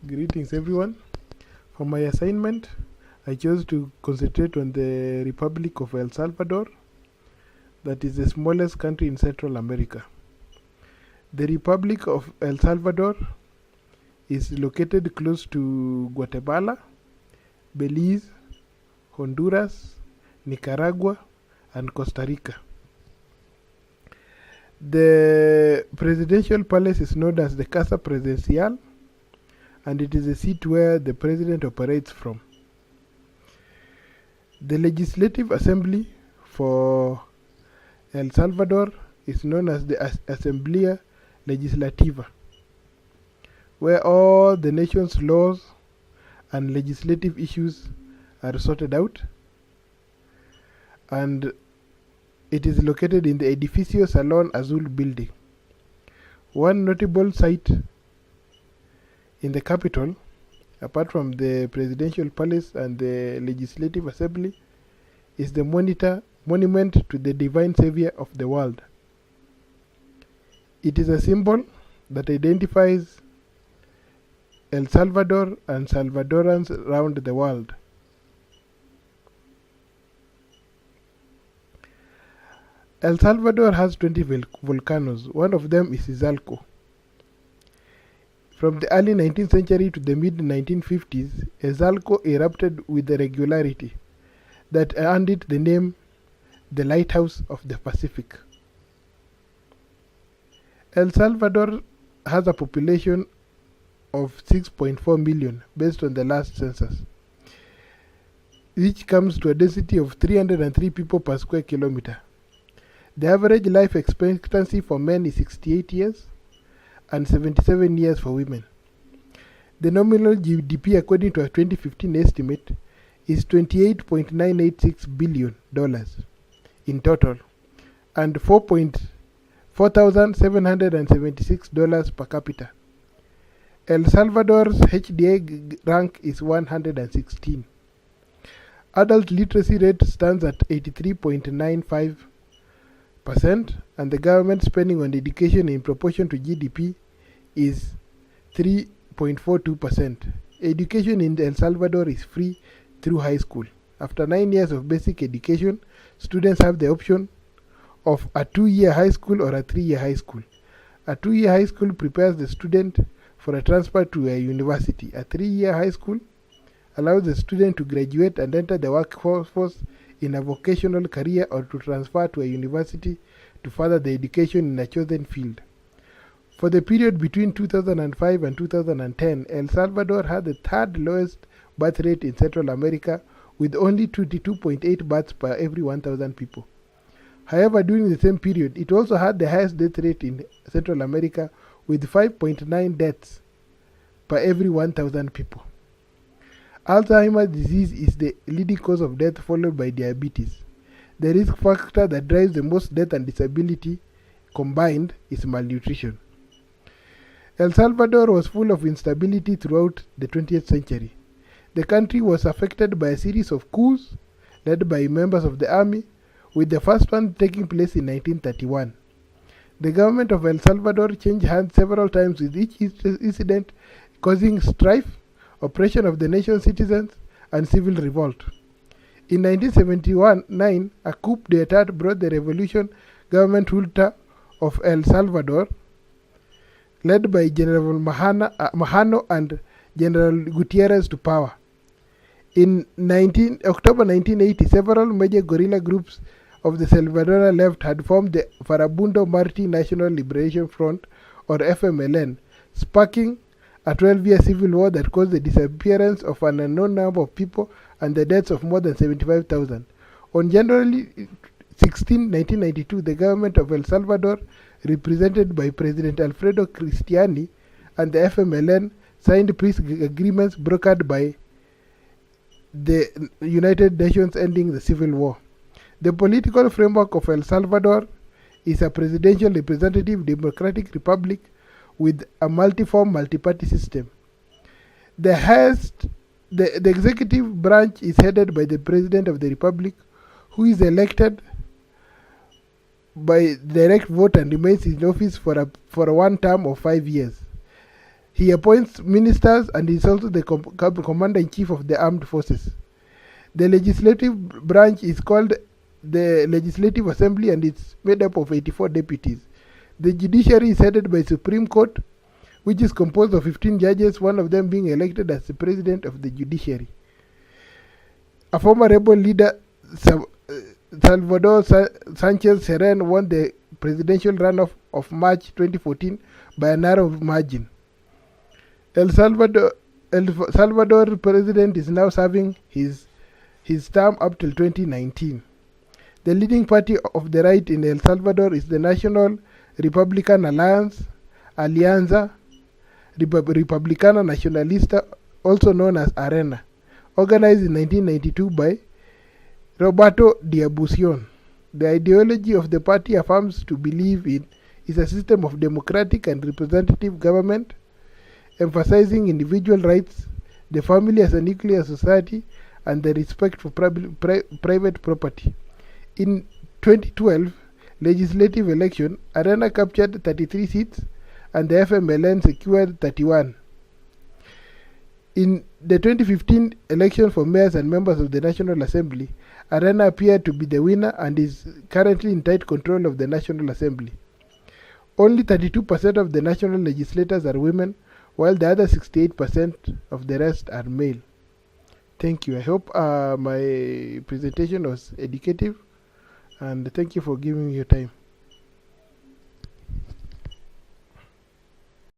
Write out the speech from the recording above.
Greetings, everyone. For my assignment, I chose to concentrate on the Republic of El Salvador, that is the smallest country in Central America. The Republic of El Salvador is located close to Guatemala, Belize, Honduras, Nicaragua, and Costa Rica. The presidential palace is known as the Casa Presidencial, and it is the seat where the president operates from. The Legislative Assembly for El Salvador is known as the Asamblea Legislativa, where all the nation's laws and legislative issues are sorted out, and it is located in the Edificio Salón Azul building. One notable site in the capital, apart from the presidential palace and the legislative assembly, is the monument to the divine savior of the world. It is a symbol that identifies El Salvador and Salvadorans around the world. El Salvador has 20 volcanoes. One of them is Izalco. From the early 19th century to the mid-1950s, Izalco erupted with a regularity that earned it the name the Lighthouse of the Pacific. El Salvador has a population of 6.4 million based on the last census, which comes to a density of 303 people per square kilometer. The average life expectancy for men is 68 years and 77 years for women. The nominal GDP, according to a 2015 estimate, is $28.986 billion in total, and $4,776 per capita. El Salvador's HDI rank is 116. Adult literacy rate stands at 83.95%, and the government spending on education in proportion to GDP is 3.42%. Education in El Salvador is free through high school. After 9 years of basic education, students have the option of a 2-year high school or a 3-year high school. A 2-year high school prepares the student for a transfer to a university. A 3-year high school allows the student to graduate and enter the workforce in a vocational career, or to transfer to a university to further the education in a chosen field. For the period between 2005 and 2010, El Salvador had the third lowest birth rate in Central America, with only 22.8 births per every 1,000 people. However, during the same period, it also had the highest death rate in Central America, with 5.9 deaths per every 1,000 people. Alzheimer's disease is the leading cause of death, followed by diabetes. The risk factor that drives the most death and disability combined is malnutrition. El Salvador was full of instability throughout the 20th century. The country was affected by a series of coups led by members of the army, with the first one taking place in 1931. The government of El Salvador changed hands several times, with each incident causing strife, oppression of the nation's citizens, and civil revolt. In 1979, a coup d'etat brought the revolution government junta of El Salvador, led by General Mahano and General Gutierrez, to power. In October 1980, several major guerrilla groups of the Salvadoran left had formed the Farabundo Marti National Liberation Front, or FMLN, sparking a 12-year civil war that caused the disappearance of an unknown number of people and the deaths of more than 75,000. On January 16, 1992, the government of El Salvador, represented by President Alfredo Cristiani, and the FMLN signed peace agreements brokered by the United Nations, ending the civil war. The political framework of El Salvador is a presidential representative democratic republic with a multi-form, multi-party system. The executive branch is headed by the President of the Republic, who is elected by direct vote and remains in office for a one term of 5 years. He appoints ministers and is also the commander-in-chief of the armed forces. The legislative branch is called the Legislative Assembly and it's made up of 84 deputies. The judiciary is headed by Supreme Court, which is composed of 15 judges, one of them being elected as the president of the judiciary. A former rebel leader, Salvador Sanchez Seren, won the presidential runoff of March 2014 by a narrow margin. El Salvador president is now serving his term up till 2019. The leading party of the right in El Salvador is the National Republican Alliance, Alianza Republicana Nacionalista, also known as ARENA, organized in 1992 by Roberto Diabucion. The ideology of the party affirms to believe in is a system of democratic and representative government, emphasizing individual rights, the family as a nuclear society, and the respect for private property. In 2012 legislative election, ARENA captured 33 seats and the FMLN secured 31. In the 2015 election for mayors and members of the National Assembly, ARENA appeared to be the winner and is currently in tight control of the National Assembly. Only 32% of the national legislators are women, while the other 68% of the rest are male. Thank you. I hope my presentation was educative, and thank you for giving me your time.